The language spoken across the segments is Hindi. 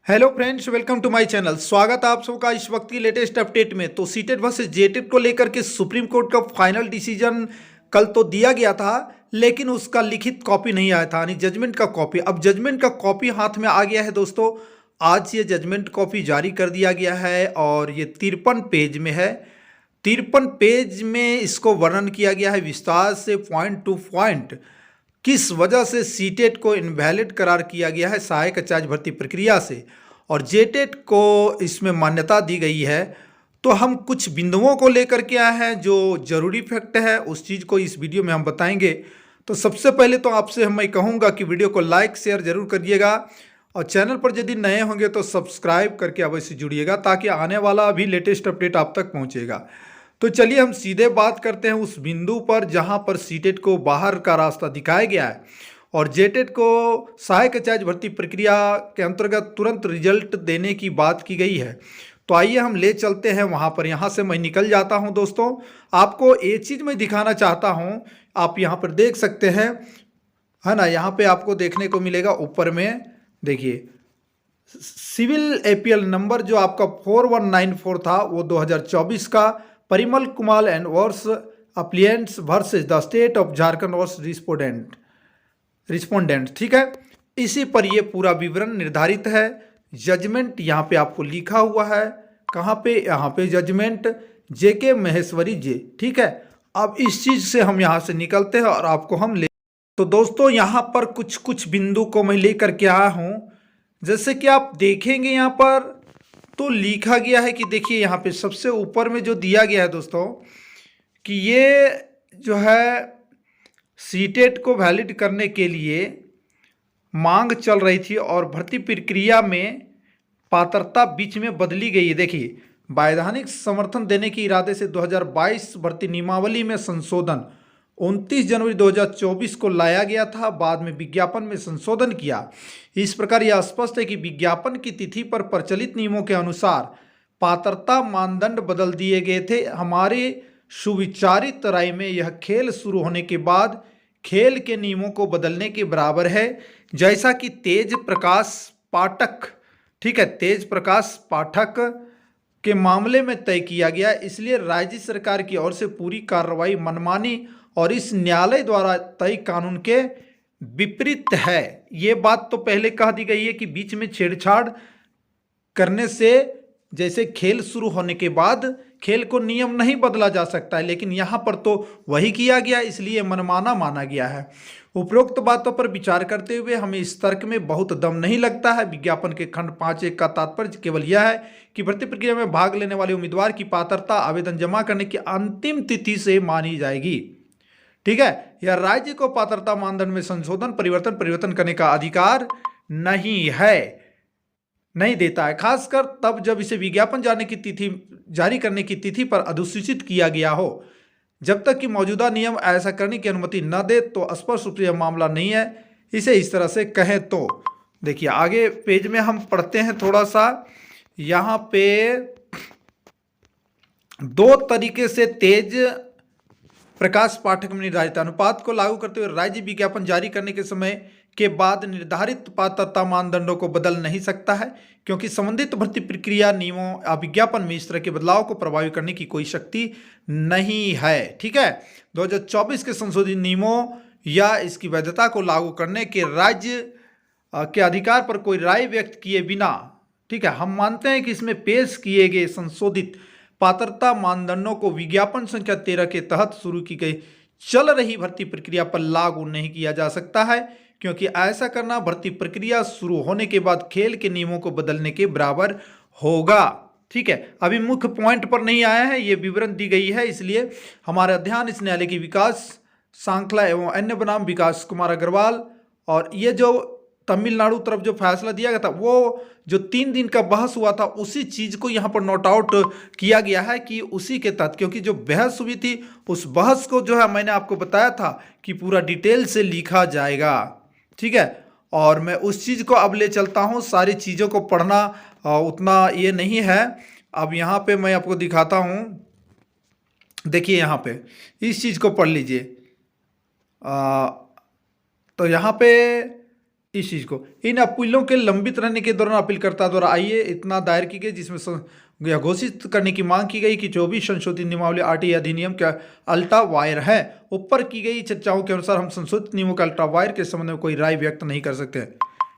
Hello friends, welcome to my channel. स्वागत है आप सबका इस वक्त की लेटेस्ट अपडेट में। तो सीटेट वर्सेस जेटेट को लेकर के सुप्रीम कोर्ट का फाइनल डिसीजन कल तो दिया गया था, लेकिन उसका लिखित कॉपी नहीं आया था, यानी जजमेंट का कॉपी। अब जजमेंट का कॉपी हाथ में आ गया है दोस्तों। आज ये जजमेंट कॉपी जारी कर दिया गया है और ये 53 पेज में है। 53 पेज में इसको वर्णन किया गया है विस्तार से, पॉइंट टू पॉइंट, किस वजह से सीटेट को इनवैलिड करार किया गया है सहायक आचार्य भर्ती प्रक्रिया से और जेटेट को इसमें मान्यता दी गई है। तो हम कुछ बिंदुओं को लेकर के आए हैं जो जरूरी फैक्ट है, उस चीज़ को इस वीडियो में हम बताएंगे। तो सबसे पहले तो आपसे मैं कहूँगा कि वीडियो को लाइक शेयर जरूर करिएगा और चैनल पर यदि नए होंगे तो सब्सक्राइब करके अवश्य जुड़िएगा, ताकि आने वाला भी लेटेस्ट अपडेट आप तक पहुँचेगा। तो चलिए हम सीधे बात करते हैं उस बिंदु पर जहां पर सीटेट को बाहर का रास्ता दिखाया गया है और जेटेट को सहायक आचार्य भर्ती प्रक्रिया के अंतर्गत तुरंत रिजल्ट देने की बात की गई है। तो आइए हम ले चलते हैं वहां पर। यहाँ से मैं निकल जाता हूं दोस्तों। आपको एक चीज़ मैं दिखाना चाहता हूं, आप यहाँ पर देख सकते हैं, है ना। यहाँ पे आपको देखने को मिलेगा ऊपर में, देखिए सिविल एपीएल नंबर जो आपका 4194 था वो 2024 का, परिमल कुमार एंड वर्स appellants versus the state of Jharkhand वर्स रिस्पोंडेंट, ठीक है। इसी पर ये पूरा विवरण निर्धारित है। जजमेंट यहाँ पे आपको लिखा हुआ है, कहाँ पे, यहाँ पे जजमेंट जेके महेश्वरी जे, ठीक है। अब इस चीज़ से हम यहाँ से निकलते हैं और आपको हम ले, तो दोस्तों यहाँ पर कुछ कुछ बिंदु को मैं लेकर के आया हूँ। जैसे कि आप देखेंगे यहाँ पर तो लिखा गया है कि देखिए यहाँ पे सबसे ऊपर में जो दिया गया है दोस्तों कि ये जो है सीटेट को वैलिड करने के लिए मांग चल रही थी और भर्ती प्रक्रिया में पात्रता बीच में बदली गई है। देखिए, वैधानिक समर्थन देने के इरादे से 2022 भर्ती नियमावली में संशोधन 29 जनवरी 2024 को लाया गया था, बाद में विज्ञापन में संशोधन किया। इस प्रकार यह स्पष्ट है कि विज्ञापन की तिथि पर प्रचलित नियमों के अनुसार पात्रता मानदंड बदल दिए गए थे। हमारे सुविचारित राय में यह खेल शुरू होने के बाद खेल के नियमों को बदलने के बराबर है, जैसा कि तेज प्रकाश पाठक, ठीक है, तेज प्रकाश पाठक के मामले में तय किया गया। इसलिए राज्य सरकार की ओर से पूरी कार्रवाई मनमानी और इस न्यायालय द्वारा तय कानून के विपरीत है। ये बात तो पहले कह दी गई है कि बीच में छेड़छाड़ करने से, जैसे खेल शुरू होने के बाद खेल को नियम नहीं बदला जा सकता है, लेकिन यहाँ पर तो वही किया गया, इसलिए मनमाना माना गया है। उपरोक्त बातों पर विचार करते हुए हमें इस तर्क में बहुत दम नहीं लगता है। विज्ञापन के खंड 5(1) का तात्पर्य केवल यह है कि भर्ती प्रक्रिया में भाग लेने वाले उम्मीदवार की पात्रता आवेदन जमा करने की अंतिम तिथि से मानी जाएगी, ठीक है। यह राज्य को पात्रता मानदंड में संशोधन परिवर्तन करने का अधिकार नहीं है, नहीं देता है, खासकर तब जब इसे विज्ञापन जारी करने की तिथि पर अधिसूचित किया गया हो। जब तक कि मौजूदा नियम ऐसा करने की अनुमति न दे तो स्पष्ट रूप से यह मामला नहीं है, इसे इस तरह से कहें तो। देखिए आगे पेज में हम पढ़ते हैं थोड़ा सा। यहाँ पे दो तरीके से तेज प्रकाश पाठक में निर्धारित अनुपात को लागू करते हुए राज्य विज्ञापन जारी करने के समय के बाद निर्धारित पात्रता मानदंडों को बदल नहीं सकता है, क्योंकि संबंधित भर्ती प्रक्रिया नियमों या विज्ञापन में इस तरह के बदलाव को प्रभावित करने की कोई शक्ति नहीं है, ठीक है। 2024 के संशोधित नियमों या इसकी वैधता को लागू करने के राज्य के अधिकार पर कोई राय व्यक्त किए बिना, ठीक है, हम मानते हैं कि इसमें पेश किए गए संशोधित पात्रता मानदंडों को विज्ञापन संख्या 13 के तहत शुरू की गई चल रही भर्ती प्रक्रिया पर लागू नहीं किया जा सकता है, क्योंकि ऐसा करना भर्ती प्रक्रिया शुरू होने के बाद खेल के नियमों को बदलने के बराबर होगा, ठीक है। अभी मुख्य पॉइंट पर नहीं आया है, ये विवरण दी गई है, इसलिए हमारा ध्यान इस न्यायालय की विकास सांखला एवं अन्य बनाम विकास कुमार अग्रवाल और ये जो तमिलनाडु तरफ जो फैसला दिया गया था, वो जो 3 दिन का बहस हुआ था, उसी चीज को यहाँ पर नोट आउट किया गया है कि उसी के तहत, क्योंकि जो बहस हुई थी उस बहस को जो है मैंने आपको बताया था कि पूरा डिटेल से लिखा जाएगा, ठीक है। और मैं उस चीज को अब ले चलता हूँ, सारी चीजों को पढ़ना उतना ये नहीं है। अब यहाँ पे मैं आपको दिखाता हूँ, देखिए यहाँ पे इस चीज को पढ़ लीजिए। तो यहाँ पे इस चीज़ को इन अपीलों के लंबित रहने के दौरान अपीलकर्ता द्वारा आइए इतना दायर की गई जिसमें यह घोषित करने की मांग की गई कि जो भी संशोधित नियमावली आरटीआई अधिनियम का अल्ट्रा वायर है, ऊपर की गई चर्चाओं के अनुसार हम संशोधित नियमों का अल्ट्रा वायर के संबंध में कोई राय व्यक्त नहीं कर सकते।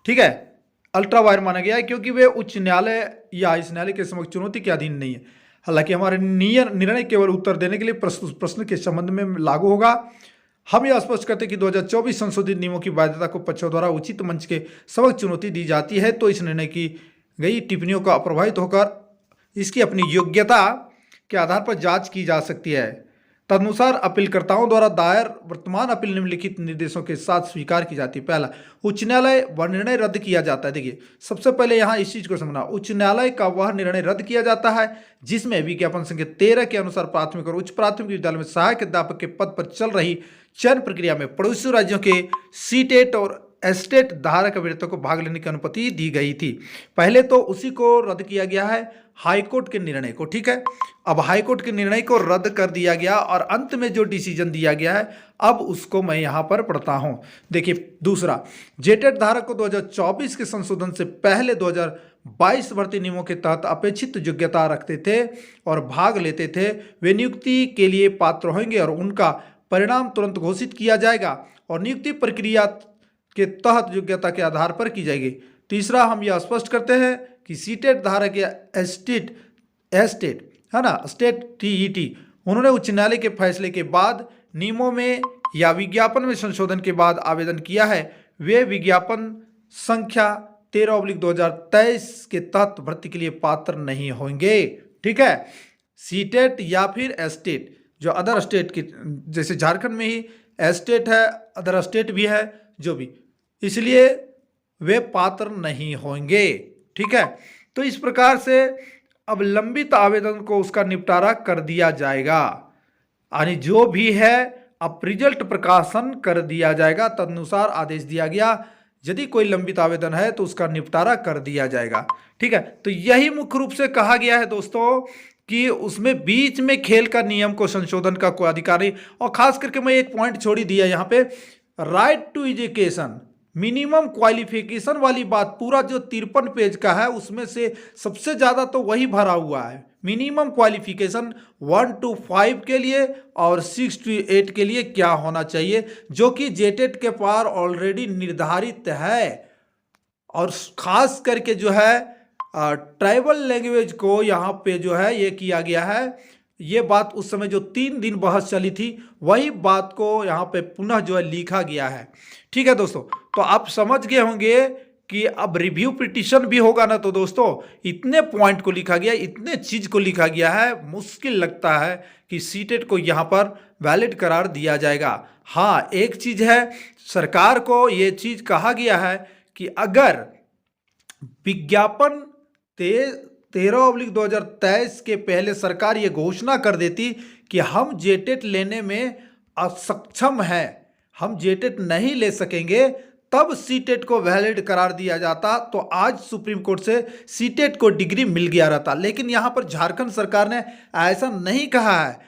ठीक है, अल्ट्रा वायर माना गया है क्योंकि वे उच्च न्यायालय या इस न्यायालय के समक्ष चुनौती के अधीन नहीं है। हालांकि हमारे निर्णय केवल उत्तर देने के लिए प्रश्न के संबंध में लागू होगा। हम यह स्पष्ट करते हैं कि 2024 संशोधित नियमों की वैधता को पक्षों द्वारा उचित मंच के समक्ष चुनौती दी जाती है तो इस निर्णय की गई टिप्पणियों का अप्रभावित होकर इसकी अपनी योग्यता के आधार पर जांच की जा सकती है। तदनुसार अपीलकर्ताओं द्वारा दायर वर्तमान अपील निम्नलिखित निर्देशों के साथ स्वीकार की जाती है। पहला, उच्च न्यायालय वह निर्णय रद्द किया जाता है। देखिए, सबसे पहले यहाँ इस चीज को समझना, उच्च न्यायालय का वह निर्णय रद्द किया जाता है जिसमें विज्ञापन संख्या 13 के अनुसार प्राथमिक और उच्च प्राथमिक विद्यालय में सहायक अध्यापक के पद पर चल रही चयन प्रक्रिया में पड़ोसी राज्यों के सीटेट और एस्टेट धारक अभ्यर्थियों को भाग लेने की अनुमति दी गई थी। पहले तो उसी को रद्द किया गया है, हाईकोर्ट के निर्णय को। ठीक है, अब हाईकोर्ट के निर्णय को रद्द कर दिया गया और अंत में जो डिसीजन दिया गया है अब उसको मैं यहां पर पढ़ता हूं। देखिए, दूसरा, जेटेट धारक को 2024 के संशोधन से पहले 2022 भर्ती नियमों के तहत अपेक्षित योग्यता रखते थे और भाग लेते थे, वे नियुक्ति के लिए पात्र होंगे और उनका परिणाम तुरंत घोषित किया जाएगा और नियुक्ति प्रक्रिया के तहत योग्यता के आधार पर की जाएगी। तीसरा, हम यह स्पष्ट करते हैं कि सीटेट धारक या एस्टेट है ना, स्टेट टीईटी, उन्होंने उच्च न्यायालय के फैसले के बाद नियमों में या विज्ञापन में संशोधन के बाद आवेदन किया है, वे विज्ञापन संख्या 13/2023 के तहत भर्ती के लिए पात्र नहीं होंगे। ठीक है, सीटेट या फिर एस्टेट, जो अदर स्टेट की, जैसे झारखंड में ही एस्टेट है, अदर स्टेट भी है, जो भी, इसलिए वे पात्र नहीं होंगे। ठीक है, तो इस प्रकार से अब लंबित आवेदन को उसका निपटारा कर दिया जाएगा, यानी जो भी है अब रिजल्ट प्रकाशन कर दिया जाएगा, तदनुसार आदेश दिया गया यदि कोई लंबित आवेदन है तो उसका निपटारा कर दिया जाएगा। ठीक है, तो यही मुख्य रूप से कहा गया है दोस्तों कि उसमें बीच में खेल का नियम को संशोधन का कोई अधिकार नहीं। और खास करके मैं एक पॉइंट छोड़ ही दिया यहाँ पे, right to education, minimum qualification वाली बात, पूरा जो 53 पेज का है उसमें से सबसे ज़्यादा तो वही भरा हुआ है। मिनिमम क्वालिफिकेशन 1 to 5 के लिए और 6 to 8 के लिए क्या होना चाहिए, जो कि जेटेट के पार ऑलरेडी निर्धारित है। और खास करके जो है ट्राइबल लैंग्वेज को यहाँ पे जो है ये किया गया है, ये बात उस समय जो 3 दिन बहस चली थी वही बात को यहाँ पे पुनः जो है लिखा गया है। ठीक है दोस्तों, तो आप समझ गए होंगे कि अब रिव्यू पिटीशन भी होगा ना, तो दोस्तों इतने पॉइंट को लिखा गया, इतने चीज को लिखा गया है, मुश्किल लगता है कि सीटेट को यहाँ पर वैलिड करार दिया जाएगा। हाँ, एक चीज है, सरकार को ये चीज कहा गया है कि अगर विज्ञापन 13/2023 के पहले सरकार ये घोषणा कर देती कि हम जेटेट लेने में असक्षम है, हम जेटेट नहीं ले सकेंगे, तब सीटेट को वैलिड करार दिया जाता तो आज सुप्रीम कोर्ट से सीटेट को डिग्री मिल गया रहता। लेकिन यहाँ पर झारखंड सरकार ने ऐसा नहीं कहा है।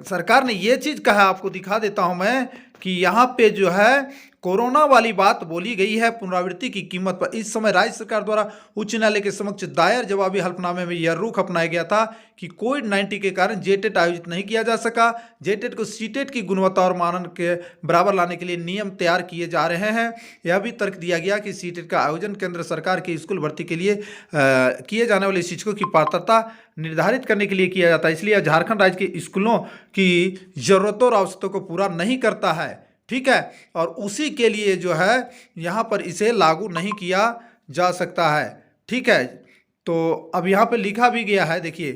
सरकार ने ये चीज कहा, आपको दिखा देता हूं मैं, कि यहाँ पे जो है कोरोना वाली बात बोली गई है पुनरावृत्ति की कीमत पर। इस समय राज्य सरकार द्वारा उच्च न्यायालय के समक्ष दायर जवाबी हल्फनामे में यह रुख अपनाया गया था कि कोविड-19 के कारण जेटेट आयोजित नहीं किया जा सका। जेटेट को सीटेट की गुणवत्ता और मानन के बराबर लाने के लिए नियम तैयार किए जा रहे हैं। यह भी तर्क दिया गया कि सीटेट का आयोजन केंद्र सरकार के स्कूल भर्ती के लिए किए जाने वाले शिक्षकों की पात्रता निर्धारित करने के लिए किया जाता है, इसलिए झारखंड राज्य के स्कूलों की जरूरतों और आवश्यकताओं को पूरा नहीं करता है। ठीक है, और उसी के लिए जो है यहाँ पर इसे लागू नहीं किया जा सकता है। ठीक है, तो अब यहाँ पे लिखा भी गया है, देखिए,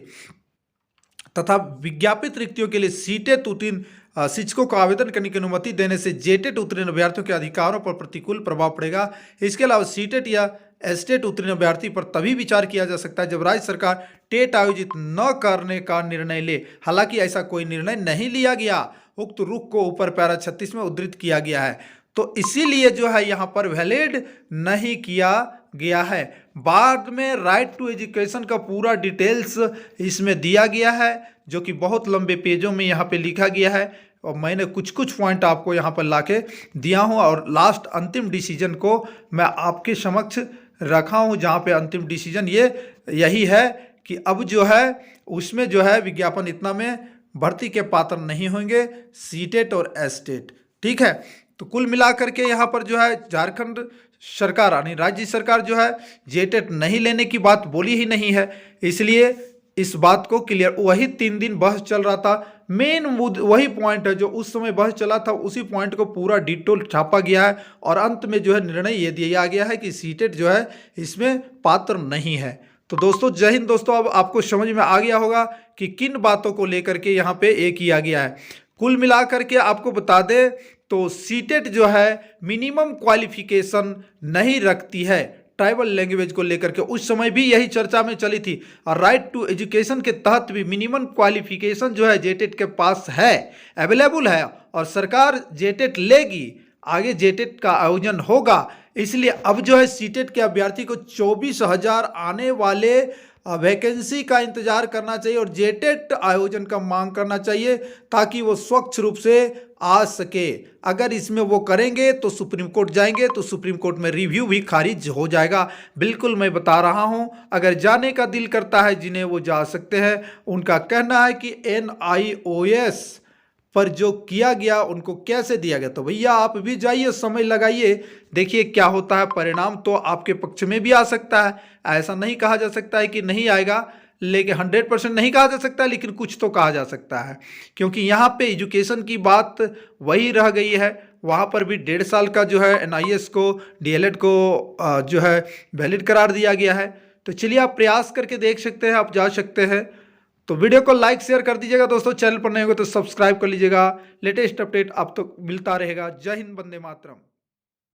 तथा विज्ञापित रिक्तियों के लिए सीटेट उत्तीर्ण शिक्षकों को आवेदन करने की अनुमति देने से जेटेट उत्तीर्ण अभ्यर्थियों के अधिकारों पर प्रतिकूल प्रभाव पड़ेगा। इसके अलावा सीटेट या एस्टेट उत्तीर्ण अभ्यर्थी पर तभी विचार किया जा सकता है जब राज्य सरकार टेट आयोजित न करने का निर्णय ले। हालांकि ऐसा कोई निर्णय नहीं लिया गया। उक्त रुख को ऊपर पैरा 36 में उद्धृत किया गया है, तो इसीलिए जो है यहाँ पर वैलिड नहीं किया गया है। बाद में राइट टू एजुकेशन का पूरा डिटेल्स इसमें दिया गया है, जो कि बहुत लंबे पेजों में यहाँ पे लिखा गया है। और मैंने कुछ कुछ पॉइंट आपको यहाँ पर लाके दिया हूँ और लास्ट अंतिम डिसीजन को मैं आपके समक्ष रखा हूँ, जहाँ पे अंतिम डिसीजन यही है कि अब जो है उसमें जो है विज्ञापन इतना में भर्ती के पात्र नहीं होंगे सीटेट और एस्टेट। ठीक है, तो कुल मिलाकर के यहाँ पर जो है झारखंड सरकार यानी राज्य सरकार जो है जेटेट नहीं लेने की बात बोली ही नहीं है, इसलिए इस बात को क्लियर, वही 3 दिन बहस चल रहा था, मेन वही पॉइंट है जो उस समय बहस चला था, उसी पॉइंट को पूरा डिटेल छापा गया है और अंत में जो है निर्णय ये दिया गया है कि सीटेट जो है इसमें पात्र नहीं है। तो दोस्तों जय हिंद दोस्तों, अब आपको समझ में आ गया होगा कि किन बातों को लेकर के यहाँ पे ये किया गया है। कुल मिलाकर के आपको बता दें तो सीटेट जो है मिनिमम क्वालिफिकेशन नहीं रखती है ट्राइबल लैंग्वेज को लेकर के, उस समय भी यही चर्चा में चली थी। और राइट टू एजुकेशन के तहत भी मिनिमम क्वालिफिकेशन जो है जेटेट के पास है, अवेलेबल है और सरकार जेटेट लेगी, आगे जेटेट का आयोजन होगा। इसलिए अब जो है सीटेट के अभ्यर्थी को 24,000 आने वाले वैकेंसी का इंतजार करना चाहिए और जेटेट आयोजन का मांग करना चाहिए ताकि वो स्वच्छ रूप से आ सके। अगर इसमें वो करेंगे तो सुप्रीम कोर्ट जाएंगे तो सुप्रीम कोर्ट में रिव्यू भी खारिज हो जाएगा। बिल्कुल मैं बता रहा हूं, अगर जाने का दिल करता है जिन्हें वो जा सकते हैं। उनका कहना है कि NIOS पर जो किया गया उनको कैसे दिया गया, तो भैया आप भी जाइए, समय लगाइए, देखिए क्या होता है। परिणाम तो आपके पक्ष में भी आ सकता है, ऐसा नहीं कहा जा सकता है कि नहीं आएगा, लेकिन 100% नहीं कहा जा सकता, लेकिन कुछ तो कहा जा सकता है, क्योंकि यहाँ पे एजुकेशन की बात वही रह गई है। वहाँ पर भी 1.5 साल का जो है NIS को DLED को जो है वैलिड करार दिया गया है। तो चलिए आप प्रयास करके देख सकते हैं, आप जा सकते हैं। तो वीडियो को लाइक शेयर कर दीजिएगा दोस्तों, चैनल पर नए हो तो सब्सक्राइब कर लीजिएगा, लेटेस्ट अपडेट आप तो मिलता रहेगा। जय हिंद, वंदे मातरम।